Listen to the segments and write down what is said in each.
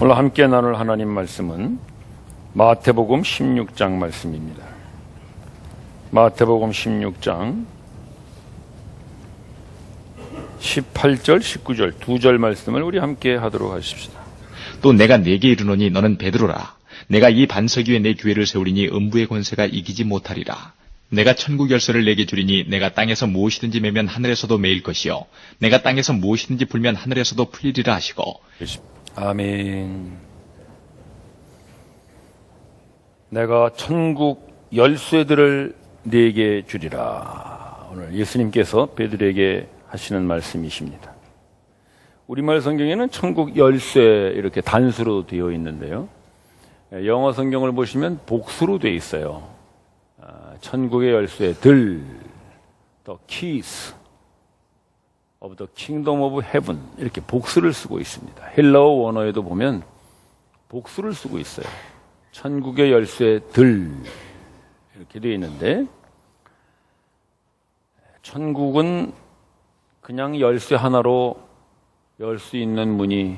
오늘 함께 나눌 하나님 말씀은 마태복음 16장 말씀입니다. 마태복음 16장 18절, 19절 두 절 말씀을 우리 함께 하도록 하십시다. 또 내가 네게 이르노니 너는 베드로라. 내가 이 반석 위에 내 교회를 세우리니 음부의 권세가 이기지 못하리라. 내가 천국 열쇠를 내게 주리니 내가 땅에서 무엇이든지 매면 하늘에서도 매일 것이요 내가 땅에서 무엇이든지 풀면 하늘에서도 풀리리라 하시고. 아멘. 내가 천국 열쇠들을 네게 주리라. 오늘 예수님께서 베드로에게 하시는 말씀이십니다. 우리말 성경에는 천국 열쇠 이렇게 단수로 되어 있는데요. 영어 성경을 보시면 복수로 되어 있어요. 천국의 열쇠들, the keys of the kingdom of heaven 이렇게 복수를 쓰고 있습니다. 헬라어 원어에도 보면 복수를 쓰고 있어요. 천국의 열쇠들 이렇게 되어 있는데, 천국은 그냥 열쇠 하나로 열 수 있는 문이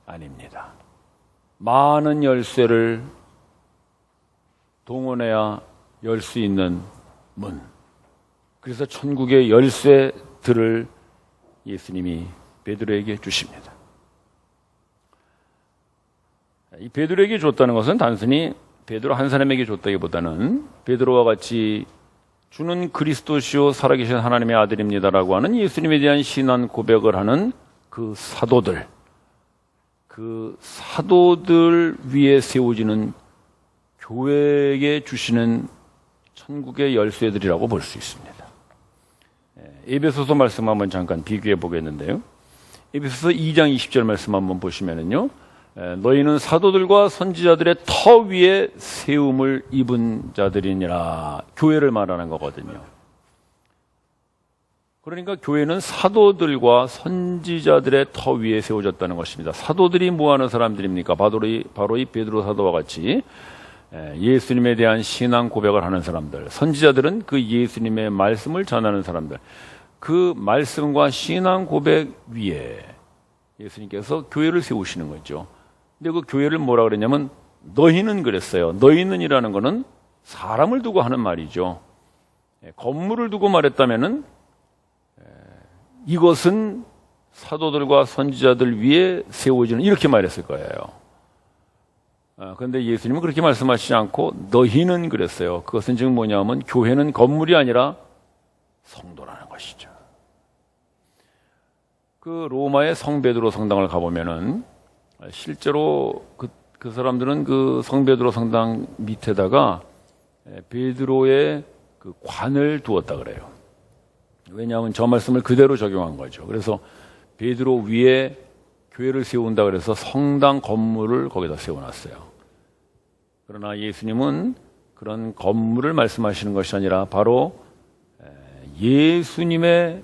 아닙니다. 많은 열쇠를 동원해야 열 수 있는 문. 그래서 천국의 열쇠들을 예수님이 베드로에게 주십니다. 이 베드로에게 줬다는 것은 단순히 베드로 한 사람에게 줬다기보다는 베드로와 같이 주는 그리스도시요 살아계신 하나님의 아들입니다라고 하는 예수님에 대한 신앙 고백을 하는 그 사도들 위에 세워지는 교회에게 주시는 천국의 열쇠들이라고 볼 수 있습니다. 에베소서 말씀 한번 잠깐 비교해 보겠는데요. 에베소서 2장 20절 말씀 한번 보시면은요, 너희는 사도들과 선지자들의 터 위에 세움을 입은 자들이니라. 교회를 말하는 거거든요. 그러니까 교회는 사도들과 선지자들의 터 위에 세워졌다는 것입니다. 사도들이 뭐 하는 사람들입니까? 바로 이 베드로 사도와 같이 예수님에 대한 신앙 고백을 하는 사람들, 선지자들은 그 예수님의 말씀을 전하는 사람들, 그 말씀과 신앙 고백 위에 예수님께서 교회를 세우시는 거죠. 근데 그 교회를 뭐라 그랬냐면 너희는 그랬어요. 너희는이라는 거는 사람을 두고 하는 말이죠. 건물을 두고 말했다면은 이것은 사도들과 선지자들 위에 세워지는, 이렇게 말했을 거예요. 그런데 예수님은 그렇게 말씀하시지 않고 너희는 그랬어요. 그것은 지금 뭐냐면 교회는 건물이 아니라 성도라는 것이죠. 그 로마의 성 베드로 성당을 가보면은 실제로 그 사람들은 그 성 베드로 성당 밑에다가 베드로의 그 관을 두었다 그래요. 왜냐하면 저 말씀을 그대로 적용한 거죠. 그래서 베드로 위에 교회를 세운다 그래서 성당 건물을 거기다 세워놨어요. 그러나 예수님은 그런 건물을 말씀하시는 것이 아니라 바로 예수님의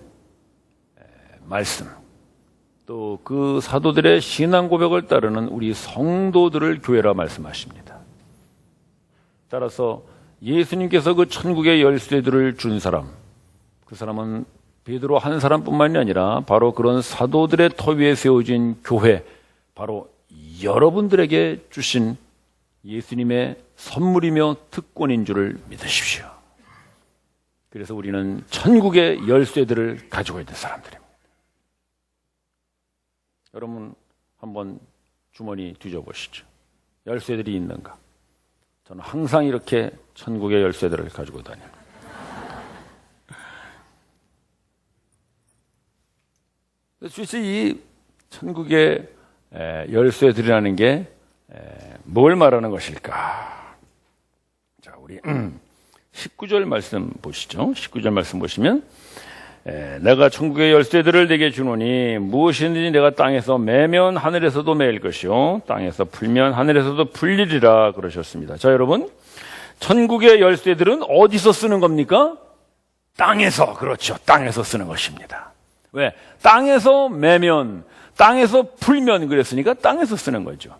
말씀, 또 그 사도들의 신앙 고백을 따르는 우리 성도들을 교회라 말씀하십니다. 따라서 예수님께서 그 천국의 열쇠들을 준 사람, 그 사람은 베드로 한 사람뿐만이 아니라 바로 그런 사도들의 터 위에 세워진 교회, 바로 여러분들에게 주신 예수님의 선물이며 특권인 줄을 믿으십시오. 그래서 우리는 천국의 열쇠들을 가지고 있는 사람들입니다. 여러분 한번 주머니 뒤져보시죠. 열쇠들이 있는가? 저는 항상 이렇게 천국의 열쇠들을 가지고 다닙니다. 실제 이 천국의 열쇠들이라는 게 뭘 말하는 것일까? 자, 우리 19절 말씀 보시죠. 19절 말씀 보시면 내가 천국의 열쇠들을 내게 주노니 무엇이든지 내가 땅에서 매면 하늘에서도 매일 것이요 땅에서 풀면 하늘에서도 풀리리라 그러셨습니다. 자, 여러분, 천국의 열쇠들은 어디서 쓰는 겁니까? 땅에서. 그렇죠. 땅에서 쓰는 것입니다. 왜? 땅에서 매면, 땅에서 풀면 그랬으니까 땅에서 쓰는 거죠.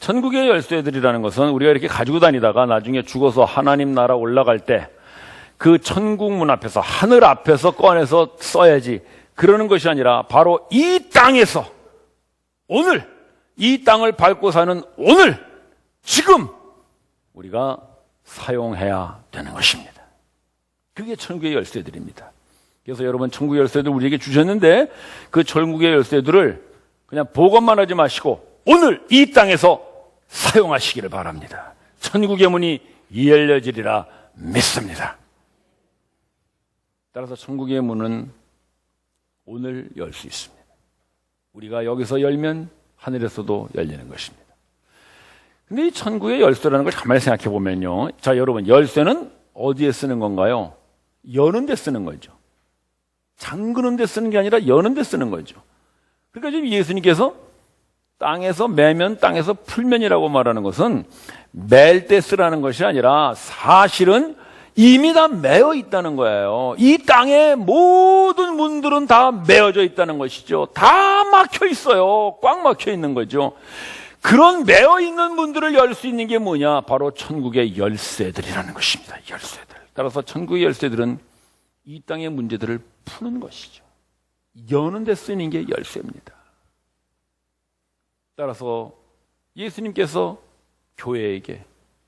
천국의 열쇠들이라는 것은 우리가 이렇게 가지고 다니다가 나중에 죽어서 하나님 나라 올라갈 때 그 천국 문 앞에서, 하늘 앞에서 꺼내서 써야지 그러는 것이 아니라 바로 이 땅에서 오늘 이 땅을 밟고 사는 오늘, 지금 우리가 사용해야 되는 것입니다. 그게 천국의 열쇠들입니다. 그래서 여러분, 천국의 열쇠들 우리에게 주셨는데 그 천국의 열쇠들을 그냥 보관만 하지 마시고 오늘 이 땅에서 사용하시기를 바랍니다. 천국의 문이 열려지리라 믿습니다. 따라서 천국의 문은 오늘 열 수 있습니다. 우리가 여기서 열면 하늘에서도 열리는 것입니다. 근데 이 천국의 열쇠라는 걸 가만히 생각해 보면요. 자, 여러분, 열쇠는 어디에 쓰는 건가요? 여는 데 쓰는 거죠. 잠그는 데 쓰는 게 아니라 여는 데 쓰는 거죠. 그러니까 지금 예수님께서 땅에서 매면 땅에서 풀면이라고 말하는 것은 맬 때 쓰라는 것이 아니라 사실은 이미 다 매어 있다는 거예요. 이 땅의 모든 문들은 다 매어져 있다는 것이죠. 다 막혀 있어요. 꽉 막혀 있는 거죠. 그런 매어 있는 문들을 열 수 있는 게 뭐냐? 바로 천국의 열쇠들이라는 것입니다. 열쇠들. 따라서 천국의 열쇠들은 이 땅의 문제들을 푸는 것이죠. 여는 데 쓰이는 게 열쇠입니다. 따라서 예수님께서 교회에게,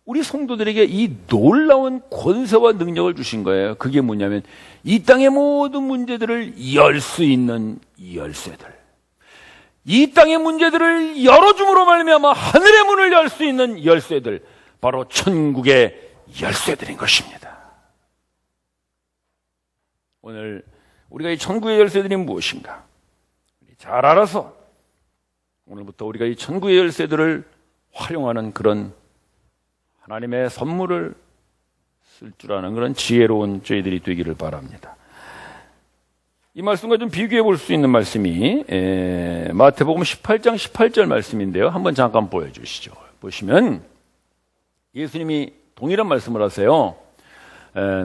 우리 성도들에게 이 놀라운 권세와 능력을 주신 거예요. 그게 뭐냐면 이 땅의 모든 문제들을 열 수 있는 열쇠들. 이 땅의 문제들을 열어줌으로 말미암아 하늘의 문을 열 수 있는 열쇠들, 바로 천국의 열쇠들인 것입니다. 오늘 우리가 이 천국의 열쇠들이 무엇인가 잘 알아서 오늘부터 우리가 이 천국의 열쇠들을 활용하는 그런 하나님의 선물을 쓸 줄 아는 그런 지혜로운 저희들이 되기를 바랍니다. 이 말씀과 좀 비교해 볼 수 있는 말씀이 마태복음 18장 18절 말씀인데요. 한번 잠깐 보여주시죠. 보시면 예수님이 동일한 말씀을 하세요.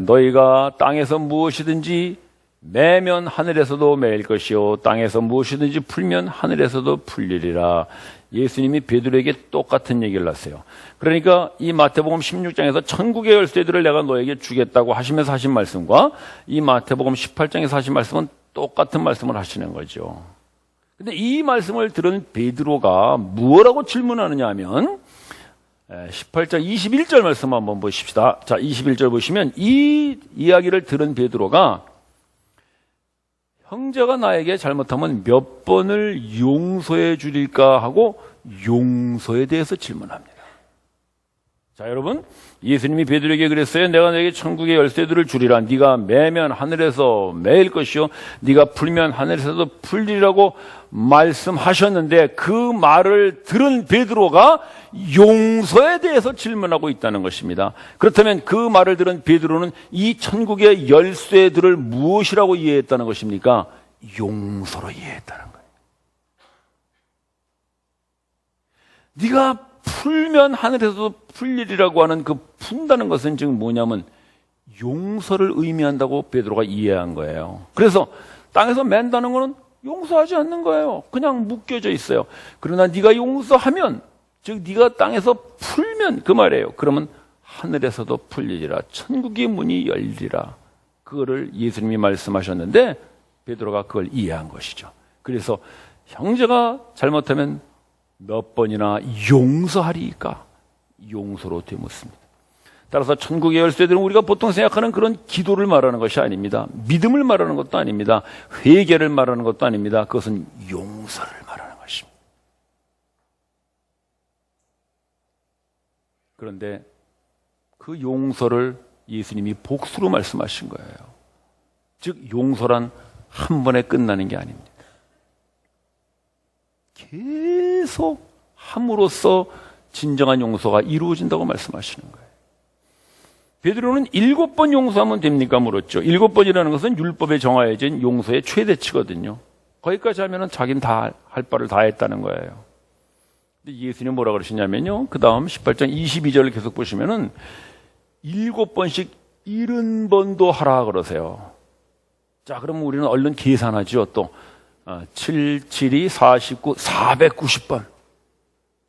너희가 땅에서 무엇이든지 매면 하늘에서도 매일 것이요 땅에서 무엇이든지 풀면 하늘에서도 풀리리라. 예수님이 베드로에게 똑같은 얘기를 하세요. 그러니까 이 마태복음 16장에서 천국의 열쇠들을 내가 너에게 주겠다고 하시면서 하신 말씀과 이 마태복음 18장에서 하신 말씀은 똑같은 말씀을 하시는 거죠. 근데 이 말씀을 들은 베드로가 무엇라고 질문하느냐 하면 18장 21절 말씀 한번 보십시다. 자, 21절 보시면 이 이야기를 들은 베드로가 형제가 나에게 잘못하면 몇 번을 용서해 주릴까 하고 용서에 대해서 질문합니다. 자, 여러분, 예수님이 베드로에게 그랬어요. 내가 너에게 천국의 열쇠들을 주리라. 네가 매면 하늘에서 매일 것이요 네가 풀면 하늘에서도 풀리라고 말씀하셨는데 그 말을 들은 베드로가 용서에 대해서 질문하고 있다는 것입니다. 그렇다면 그 말을 들은 베드로는 이 천국의 열쇠들을 무엇이라고 이해했다는 것입니까? 용서로 이해했다는 거예요. 네가 풀면 하늘에서도 풀리리라고 하는 그 푼다는 것은 지금 뭐냐면 용서를 의미한다고 베드로가 이해한 거예요. 그래서 땅에서 맨다는 것은 용서하지 않는 거예요. 그냥 묶여져 있어요. 그러나 네가 용서하면, 즉 네가 땅에서 풀면 그 말이에요. 그러면 하늘에서도 풀리리라. 천국의 문이 열리리라. 그거를 예수님이 말씀하셨는데 베드로가 그걸 이해한 것이죠. 그래서 형제가 잘못하면 몇 번이나 용서하리까? 용서로 되묻습니다. 따라서 천국의 열쇠들은 우리가 보통 생각하는 그런 기도를 말하는 것이 아닙니다. 믿음을 말하는 것도 아닙니다. 회개를 말하는 것도 아닙니다. 그것은 용서를 말하는 것입니다. 그런데 그 용서를 예수님이 복수로 말씀하신 거예요. 즉 용서란 한 번에 끝나는 게 아닙니다. 계속 함으로써 진정한 용서가 이루어진다고 말씀하시는 거예요. 베드로는 7번 용서하면 됩니까? 물었죠. 7번이라는 것은 율법에 정하여진 용서의 최대치거든요. 거기까지 하면은 자기는 다 할 바를 다 했다는 거예요. 근데 예수님은 뭐라 그러시냐면요. 그 다음 18장 22절을 계속 보시면은 7번씩 70번도 하라 그러세요. 자, 그러면 우리는 얼른 계산하죠. 또 7, 7이 49, 490번.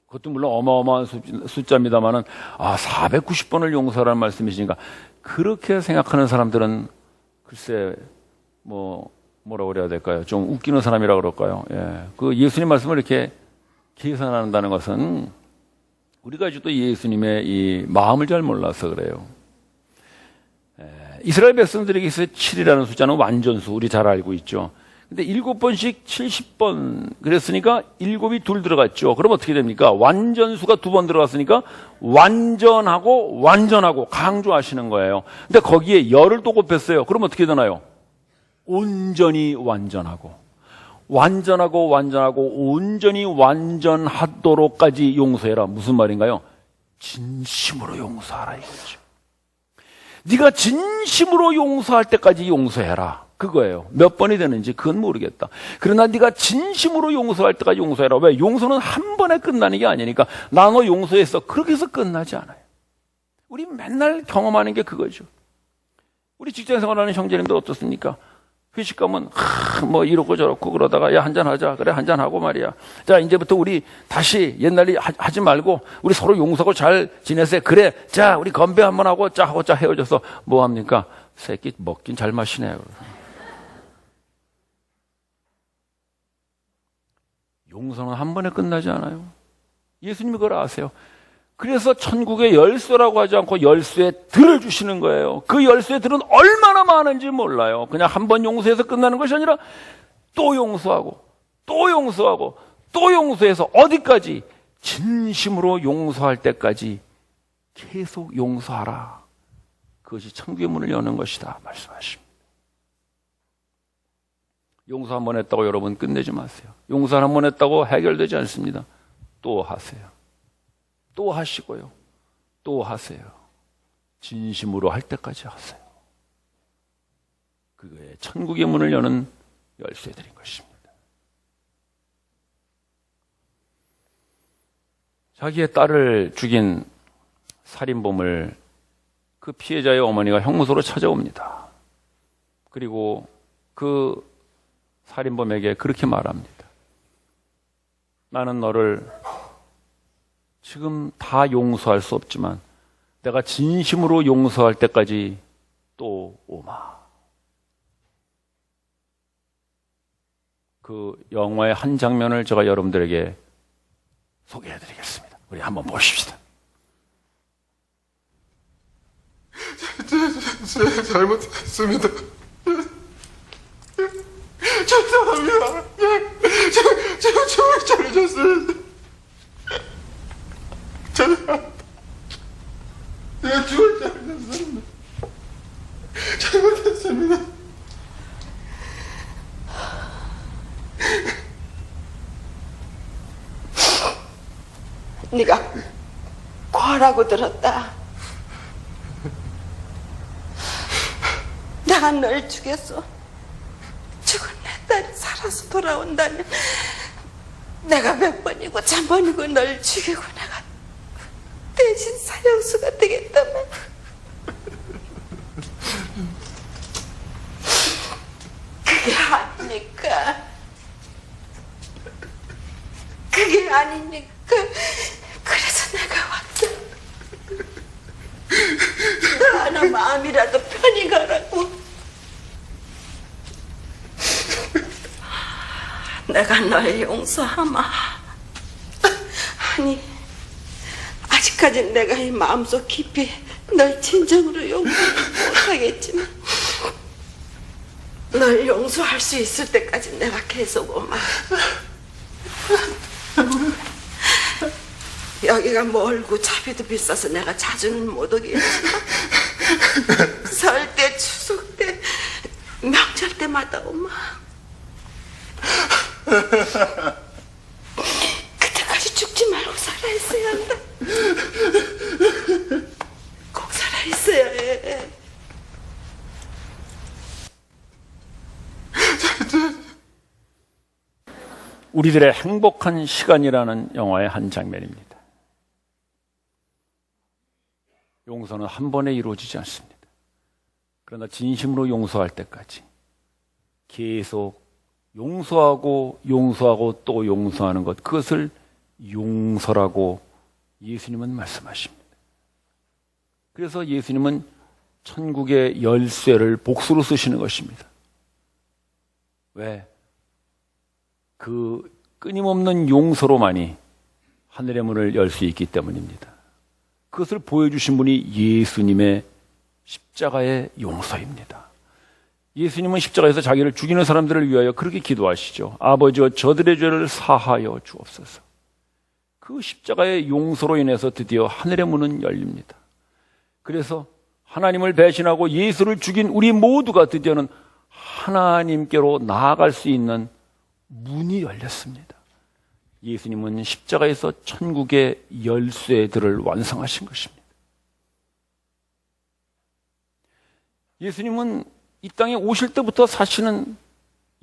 그것도 물론 어마어마한 숫자입니다만은 490번을 용서하라는 말씀이시니까 그렇게 생각하는 사람들은 글쎄 뭐라고 그래야 될까요? 좀 웃기는 사람이라고 그럴까요? 예. 그 예수님 말씀을 이렇게 계산한다는 것은 우리가 아직도 예수님의 이 마음을 잘 몰라서 그래요. 이스라엘 백성들에게 있어서 7이라는 숫자는 완전수, 우리 잘 알고 있죠. 근데 7번씩 70번 그랬으니까 7이 2 들어갔죠. 그럼 어떻게 됩니까? 완전수가 2번 들어갔으니까 완전하고 완전하고 강조하시는 거예요. 근데 거기에 열을 또 곱했어요. 그럼 어떻게 되나요? 온전히 완전하고 완전하고 완전하고 온전히 완전하도록까지 용서해라. 무슨 말인가요? 진심으로 용서하라 이거죠. 네가 진심으로 용서할 때까지 용서해라. 그거예요. 몇 번이 되는지 그건 모르겠다. 그러나 네가 진심으로 용서할 때까지 용서해라. 왜? 용서는 한 번에 끝나는 게 아니니까. 나 너 용서했어. 그렇게 해서 끝나지 않아요. 우리 맨날 경험하는 게 그거죠. 우리 직장 생활하는 형제님들 어떻습니까? 회식 가면 뭐 이렇고 저렇고 그러다가 야 한잔하자. 그래 한잔하고 말이야. 자 이제부터 우리 다시 옛날에 하지 말고 우리 서로 용서하고 잘 지내세요. 그래 자 우리 건배 한번 하고 짜 헤어져서 뭐 합니까? 새끼 먹긴 잘 마시네요. 용서는 한 번에 끝나지 않아요. 예수님이 그걸 아세요. 그래서 천국의 열쇠라고 하지 않고 열쇠의 들을 주시는 거예요. 그 열쇠의 들은 얼마나 많은지 몰라요. 그냥 한 번 용서해서 끝나는 것이 아니라 또 용서하고 또 용서하고 또 용서해서 어디까지? 진심으로 용서할 때까지 계속 용서하라. 그것이 천국의 문을 여는 것이다 말씀하십니다. 용서 한 번 했다고 여러분 끝내지 마세요. 용서 한 번 했다고 해결되지 않습니다. 또 하세요. 또 하시고요. 또 하세요. 진심으로 할 때까지 하세요. 그거에 천국의 문을 여는 열쇠들인 것입니다. 자기의 딸을 죽인 살인범을 그 피해자의 어머니가 형무소로 찾아옵니다. 그리고 그 살인범에게 그렇게 말합니다. 나는 너를 지금 다 용서할 수 없지만 내가 진심으로 용서할 때까지 또 오마. 그 영화의 한 장면을 제가 여러분들에게 소개해드리겠습니다. 우리 한번 보십시다. 잘못했습니다. 죄송합니다. 제가 정말 잘못했습니다. 제가 죽을 잘못했습니다. 잘못했습니다. 네가 과라고 들었다. 내가 널 죽였어. 죽은 내 딸이 살아서 돌아온다면 내가 몇 번이고 천 번이고 널 죽이고 내가 대신 사형수가 되겠다면 그게 아니니까. 그게 아니니까. 그래서 내가 왔다. 너 하나 마음이라도 편히 가라고. 내가 널 용서하마. 아니, 아직까진 내가 이 마음속 깊이 널 진정으로 용서하지 못하겠지만 널 용서할 수 있을 때까지 내가 계속 오마. 여기가 멀고 차비도 비싸서 내가 자주는 못 오겠지만 설 때, 추석 때, 명절 때마다 오마. 그때까지 죽지 말고 살아있어야 한다. 꼭 살아있어야 해. 우리들의 행복한 시간이라는 영화의 한 장면입니다. 용서는 한 번에 이루어지지 않습니다. 그러나 진심으로 용서할 때까지 계속 용서하고 용서하고 또 용서하는 것, 그것을 용서라고 예수님은 말씀하십니다. 그래서 예수님은 천국의 열쇠를 복수로 쓰시는 것입니다. 왜? 그 끊임없는 용서로만이 하늘의 문을 열 수 있기 때문입니다. 그것을 보여주신 분이 예수님의 십자가의 용서입니다. 예수님은 십자가에서 자기를 죽이는 사람들을 위하여 그렇게 기도하시죠. 아버지여 저들의 죄를 사하여 주옵소서. 그 십자가의 용서로 인해서 드디어 하늘의 문은 열립니다. 그래서 하나님을 배신하고 예수를 죽인 우리 모두가 드디어는 하나님께로 나아갈 수 있는 문이 열렸습니다. 예수님은 십자가에서 천국의 열쇠들을 완성하신 것입니다. 예수님은 이 땅에 오실 때부터 사시는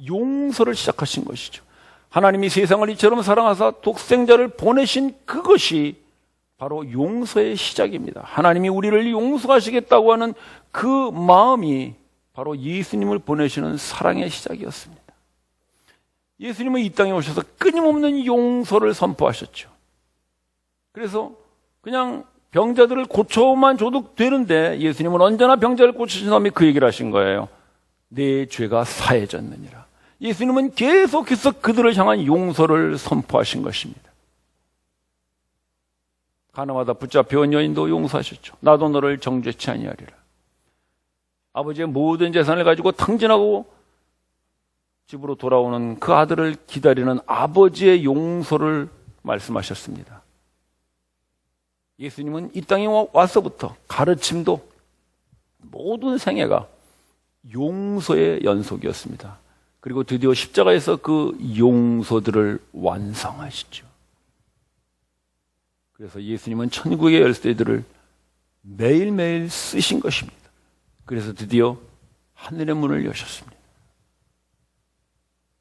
용서를 시작하신 것이죠. 하나님이 세상을 이처럼 사랑하사 독생자를 보내신 그것이 바로 용서의 시작입니다. 하나님이 우리를 용서하시겠다고 하는 그 마음이 바로 예수님을 보내시는 사랑의 시작이었습니다. 예수님은 이 땅에 오셔서 끊임없는 용서를 선포하셨죠. 그래서 그냥 병자들을 고쳐만 줘도 되는데 예수님은 언제나 병자를 고치신 다음에 그 얘기를 하신 거예요. 내 죄가 사해졌느니라. 예수님은 계속해서 그들을 향한 용서를 선포하신 것입니다. 가나마다 붙잡혀온 여인도 용서하셨죠. 나도 너를 정죄치 아니하리라. 아버지의 모든 재산을 가지고 탕진하고 집으로 돌아오는 그 아들을 기다리는 아버지의 용서를 말씀하셨습니다. 예수님은 이 땅에 와서부터 가르침도 모든 생애가 용서의 연속이었습니다. 그리고 드디어 십자가에서 그 용서들을 완성하시죠. 그래서 예수님은 천국의 열쇠들을 매일매일 쓰신 것입니다. 그래서 드디어 하늘의 문을 여셨습니다.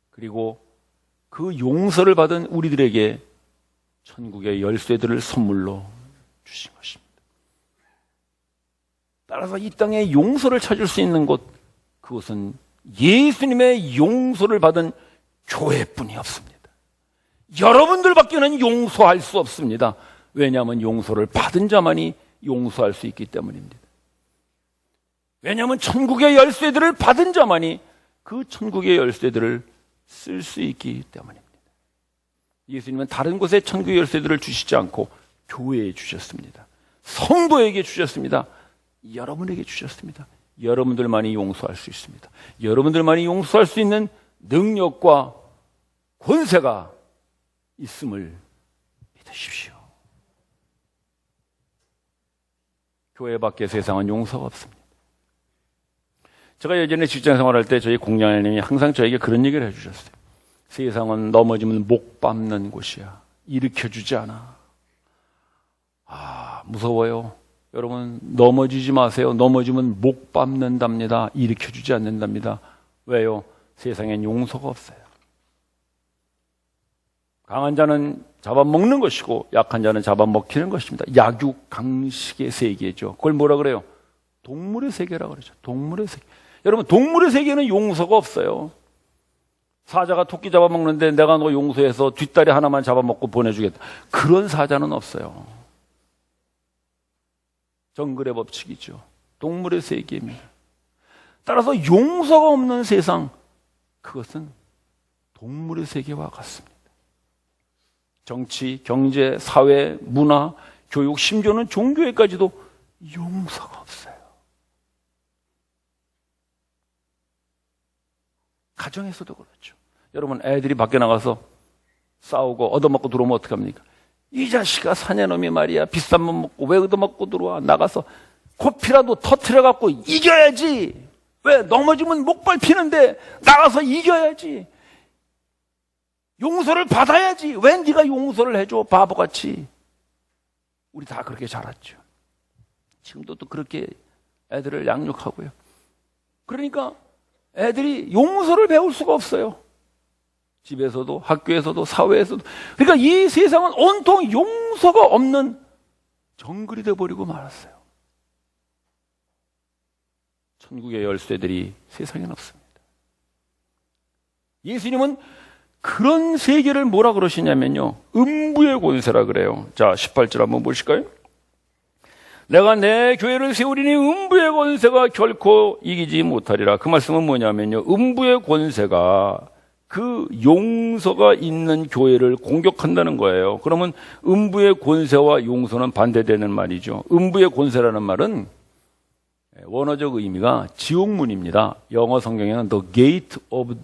그리고 그 용서를 받은 우리들에게 천국의 열쇠들을 선물로 주신 것입니다. 따라서 이 땅에 용서를 찾을 수 있는 곳, 그것은 예수님의 용서를 받은 교회뿐이 없습니다. 여러분들밖에는 용서할 수 없습니다. 왜냐하면 용서를 받은 자만이 용서할 수 있기 때문입니다. 왜냐하면 천국의 열쇠들을 받은 자만이 그 천국의 열쇠들을 쓸 수 있기 때문입니다. 예수님은 다른 곳에 천국의 열쇠들을 주시지 않고 교회에 주셨습니다. 성도에게 주셨습니다. 여러분에게 주셨습니다. 여러분들만이 용서할 수 있습니다. 여러분들만이 용서할 수 있는 능력과 권세가 있음을 믿으십시오. 교회 밖의 세상은 용서가 없습니다. 제가 예전에 직장 생활할 때 저희 공장장님이 항상 저에게 그런 얘기를 해주셨어요. 세상은 넘어지면 목 밟는 곳이야. 일으켜주지 않아. 무서워요. 여러분 넘어지지 마세요. 넘어지면 목 밟는답니다. 일으켜주지 않는답니다. 왜요? 세상엔 용서가 없어요. 강한 자는 잡아먹는 것이고 약한 자는 잡아먹히는 것입니다. 약육강식의 세계죠. 그걸 뭐라 그래요? 동물의 세계라고 그러죠. 동물의 세계. 여러분 동물의 세계는 용서가 없어요. 사자가 토끼 잡아먹는데 내가 너 용서해서 뒷다리 하나만 잡아먹고 보내주겠다. 그런 사자는 없어요. 정글의 법칙이죠. 동물의 세계입니다. 따라서 용서가 없는 세상, 그것은 동물의 세계와 같습니다. 정치, 경제, 사회, 문화, 교육, 심지어는 종교에까지도 용서가 없어요. 가정에서도 그렇죠. 여러분 애들이 밖에 나가서 싸우고 얻어맞고 들어오면 어떡합니까? 이 자식아 사내놈이 말이야 비싼 밥 먹고 왜 얻어맞고 들어와. 나가서 코피라도 터트려갖고 이겨야지. 왜? 넘어지면 목 밟히는데 나가서 이겨야지. 용서를 받아야지. 왜 네가 용서를 해줘 바보같이. 우리 다 그렇게 자랐죠. 지금도 또 그렇게 애들을 양육하고요. 그러니까 애들이 용서를 배울 수가 없어요. 집에서도 학교에서도 사회에서도. 그러니까 이 세상은 온통 용서가 없는 정글이 되어버리고 말았어요. 천국의 열쇠들이 세상에는 없습니다. 예수님은 그런 세계를 뭐라 그러시냐면요, 음부의 권세라 그래요. 자 18절 한번 보실까요? 내가 내 교회를 세우리니 음부의 권세가 결코 이기지 못하리라. 그 말씀은 뭐냐면요, 음부의 권세가 그 용서가 있는 교회를 공격한다는 거예요. 그러면 음부의 권세와 용서는 반대되는 말이죠. 음부의 권세라는 말은 원어적 의미가 지옥문입니다. 영어 성경에는 The Gate of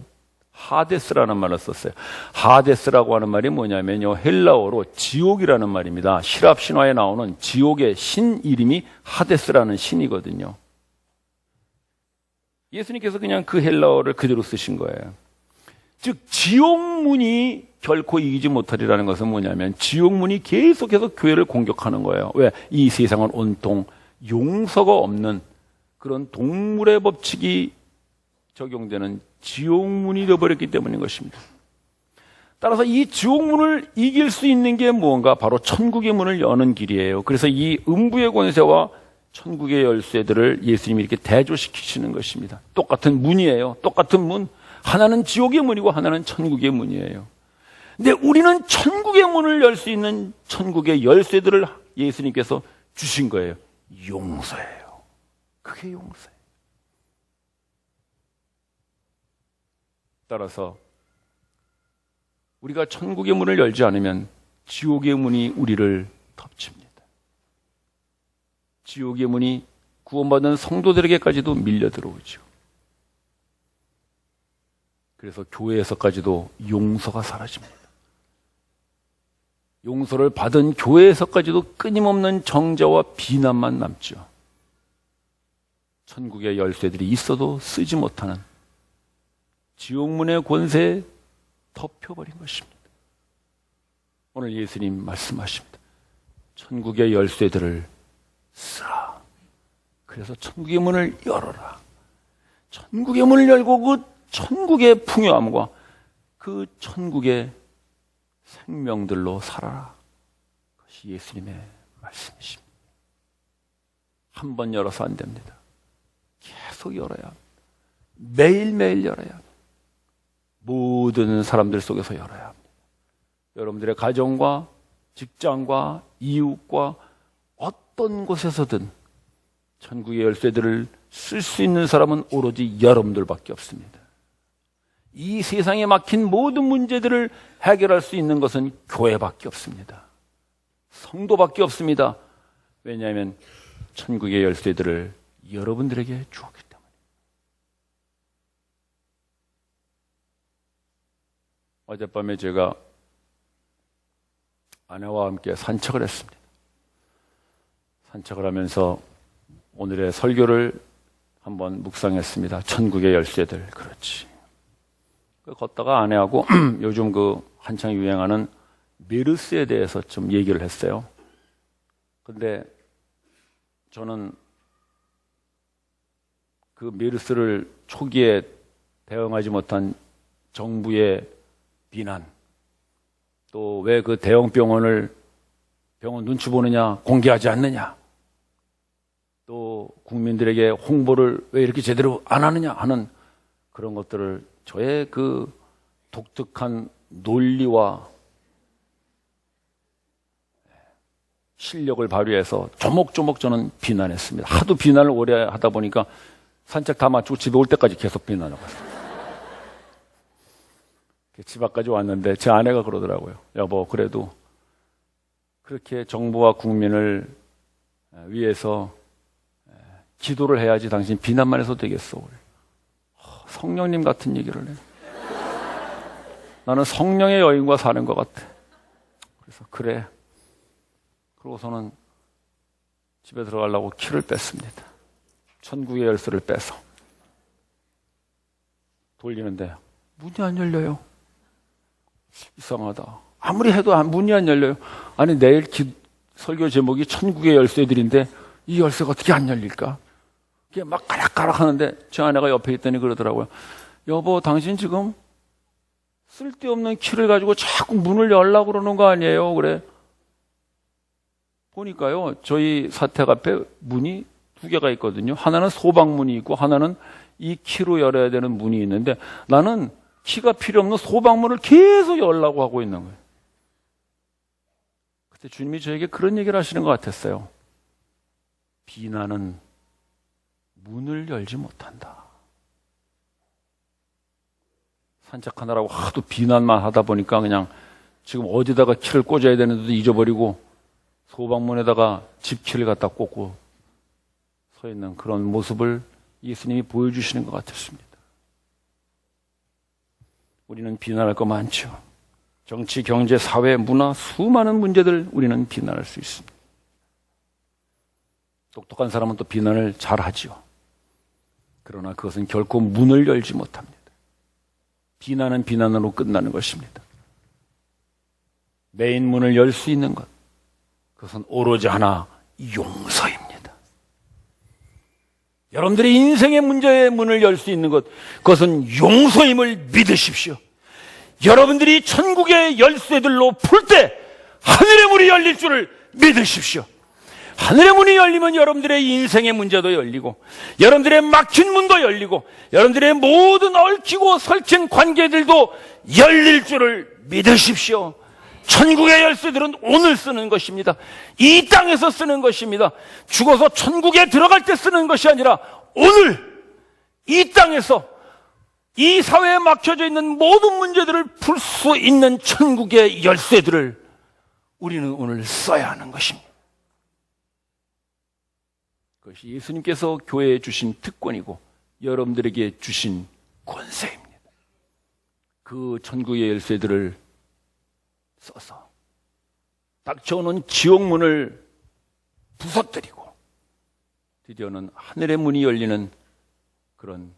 하데스라는 말을 썼어요. 하데스라고 하는 말이 뭐냐면요, 헬라어로 지옥이라는 말입니다. 시랍 신화에 나오는 지옥의 신 이름이 하데스라는 신이거든요. 예수님께서 그냥 그 헬라어를 그대로 쓰신 거예요. 즉 지옥문이 결코 이기지 못하리라는 것은 뭐냐면 지옥문이 계속해서 교회를 공격하는 거예요. 왜? 이 세상은 온통 용서가 없는 그런 동물의 법칙이 적용되는 지옥문이 되어버렸기 때문인 것입니다. 따라서 이 지옥문을 이길 수 있는 게 무언가? 바로 천국의 문을 여는 길이에요. 그래서 이 음부의 권세와 천국의 열쇠들을 예수님이 이렇게 대조시키시는 것입니다. 똑같은 문이에요. 똑같은 문. 하나는 지옥의 문이고 하나는 천국의 문이에요. 근데 우리는 천국의 문을 열 수 있는 천국의 열쇠들을 예수님께서 주신 거예요. 용서예요. 그게 용서예요. 따라서 우리가 천국의 문을 열지 않으면 지옥의 문이 우리를 덮칩니다. 지옥의 문이 구원받은 성도들에게까지도 밀려 들어오죠. 그래서 교회에서까지도 용서가 사라집니다. 용서를 받은 교회에서까지도 끊임없는 정죄와 비난만 남죠. 천국의 열쇠들이 있어도 쓰지 못하는 지옥문의 권세에 덮여버린 것입니다. 오늘 예수님 말씀하십니다. 천국의 열쇠들을 쓰라. 그래서 천국의 문을 열어라. 천국의 문을 열고 그 천국의 풍요함과 그 천국의 생명들로 살아라. 그것이 예수님의 말씀이십니다. 한 번 열어서 안 됩니다. 계속 열어야 합니다. 매일매일 열어야 합니다. 모든 사람들 속에서 열어야 합니다. 여러분들의 가정과 직장과 이웃과 어떤 곳에서든 천국의 열쇠들을 쓸 수 있는 사람은 오로지 여러분들밖에 없습니다. 이 세상에 막힌 모든 문제들을 해결할 수 있는 것은 교회밖에 없습니다. 성도밖에 없습니다. 왜냐하면 천국의 열쇠들을 여러분들에게 주었기 때문에. 어젯밤에 제가 아내와 함께 산책을 했습니다. 산책을 하면서 오늘의 설교를 한번 묵상했습니다. 천국의 열쇠들. 그렇지. 걷다가 아내하고 요즘 그 한창 유행하는 메르스에 대해서 좀 얘기를 했어요. 근데 저는 그 메르스를 초기에 대응하지 못한 정부의 비난, 또 왜 그 대형 병원 눈치 보느냐, 공개하지 않느냐, 또 국민들에게 홍보를 왜 이렇게 제대로 안 하느냐 하는 그런 것들을 저의 그 독특한 논리와 실력을 발휘해서 조목조목 저는 비난했습니다. 하도 비난을 오래 하다 보니까 산책 다 마치고 집에 올 때까지 계속 비난하고 있어요. 집 앞까지 왔는데 제 아내가 그러더라고요. 여보, 그래도 그렇게 정부와 국민을 위해서 기도를 해야지 당신 비난만 해서 되겠어. 성령님 같은 얘기를 해. 나는 성령의 여인과 사는 것 같아. 그래서 그래. 그러고서는 집에 들어가려고 키를 뺐습니다. 천국의 열쇠를 빼서 돌리는데 문이 안 열려요. 이상하다. 아무리 해도 문이 안 열려요. 아니 내일 설교 제목이 천국의 열쇠들인데 이 열쇠가 어떻게 안 열릴까? 이게 막 가락가락 하는데 제 아내가 옆에 있더니 그러더라고요. 여보, 당신 지금 쓸데없는 키를 가지고 자꾸 문을 열려고 그러는 거 아니에요? 그래. 보니까요, 저희 사택 앞에 문이 두 개가 있거든요. 하나는 소방문이 있고 하나는 이 키로 열어야 되는 문이 있는데 나는 키가 필요 없는 소방문을 계속 열려고 하고 있는 거예요. 그때 주님이 저에게 그런 얘기를 하시는 것 같았어요. 비난은 문을 열지 못한다. 산책하느라고 하도 비난만 하다 보니까 그냥 지금 어디다가 키를 꽂아야 되는데도 잊어버리고 소방문에다가 집키를 갖다 꽂고 서 있는 그런 모습을 예수님이 보여주시는 것 같았습니다. 우리는 비난할 거 많죠. 정치, 경제, 사회, 문화, 수많은 문제들 우리는 비난할 수 있습니다. 똑똑한 사람은 또 비난을 잘하지요. 그러나 그것은 결코 문을 열지 못합니다. 비난은 비난으로 끝나는 것입니다. 메인 문을 열 수 있는 것, 그것은 오로지 하나, 용서입니다. 여러분들의 인생의 문제의 문을 열 수 있는 것, 그것은 용서임을 믿으십시오. 여러분들이 천국의 열쇠들로 풀 때 하늘의 문이 열릴 줄을 믿으십시오. 하늘의 문이 열리면 여러분들의 인생의 문제도 열리고, 여러분들의 막힌 문도 열리고, 여러분들의 모든 얽히고 설킨 관계들도 열릴 줄을 믿으십시오. 천국의 열쇠들은 오늘 쓰는 것입니다. 이 땅에서 쓰는 것입니다. 죽어서 천국에 들어갈 때 쓰는 것이 아니라 오늘 이 땅에서 이 사회에 막혀져 있는 모든 문제들을 풀 수 있는 천국의 열쇠들을 우리는 오늘 써야 하는 것입니다. 그것이 예수님께서 교회에 주신 특권이고 여러분들에게 주신 권세입니다. 그 천국의 열쇠들을 써서 닥쳐오는 지옥문을 부서뜨리고 드디어는 하늘의 문이 열리는 그런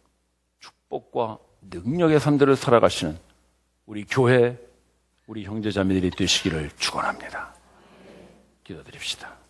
축복과 능력의 삶들을 살아가시는 우리 교회, 우리 형제자매들이 되시기를 축원합니다. 기도드립시다.